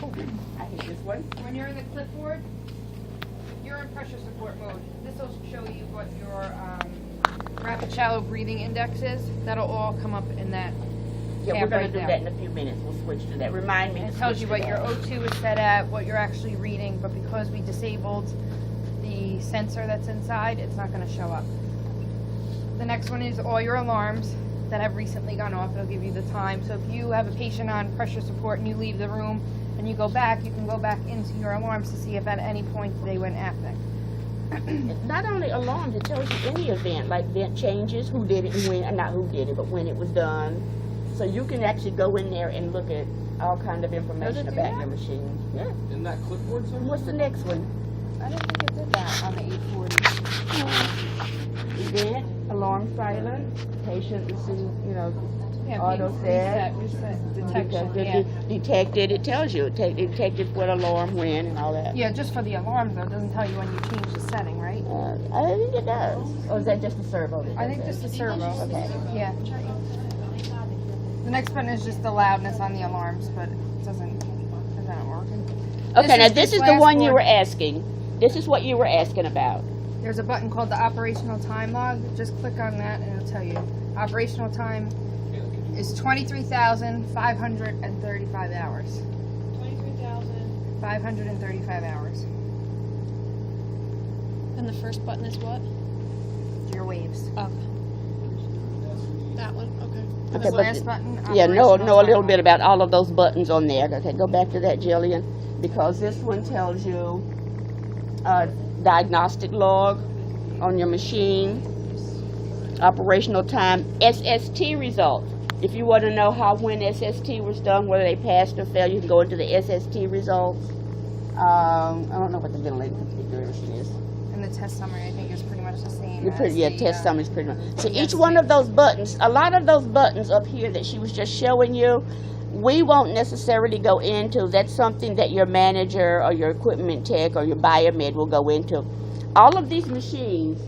I hit this one. When you're in the clipboard, you're in pressure support mode. This will show you what your rapid shallow breathing index is. That'll all come up in that Yeah, we're tab gonna right do there. that in a few minutes. We'll switch to that. Remind me. And to it tells switch you to what that. your O2 is set at, what you're actually reading, but because we disabled the sensor that's inside, it's not gonna show up. The next one is all your alarms that have recently gone off. It'll give you the time. So if you have a patient on pressure support and you leave the room and you go back, you can go back into your alarms to see if at any point they went active. Not only alarms, it tells you any event, like vent changes, who did it and when, not who did it, but when it was done. So you can actually go in there and look at all kind of information do about that? your machine. Yeah. In that clipboard And somewhere? what's the next one? I didn't think it did that on the 840. Event, alarm silent, patient received, Yeah, auto set. reset detection, yeah. Detected, it tells you, it detected what alarm when and all that. Yeah, just for the alarms though, it doesn't tell you when you change the setting, right? I think it does. Or is that just the servo? that I does think that? just the servo. Okay. Yeah. The next button is just the loudness on the alarms, but it doesn't work. Okay, now is this is the last one you board. were asking. This is what you were asking about. There's a button called the operational time log. Just click on that and it'll tell you. Operational time is 23,535 hours. 23,000. 535 hours. And the first button is what? Your waves. Okay. That one, okay. The Okay, but last button. Yeah, know a operational little time bit log. about all of those buttons on there. Okay, go back to that, Jillian, because this one tells you diagnostic log on your machine, operational time, SST results. If you want to know when SST was done, whether they passed or failed, you can go into the SST results. I don't know what the ventilator configuration is. And the test summary, I think, is pretty much the same. You're pretty, as yeah, the, test summary is pretty much. So yes, each one of those buttons, a lot of those buttons up here that she was just showing you, we won't necessarily go into. That's something that your manager or your equipment tech or your biomed will go into. All of these machines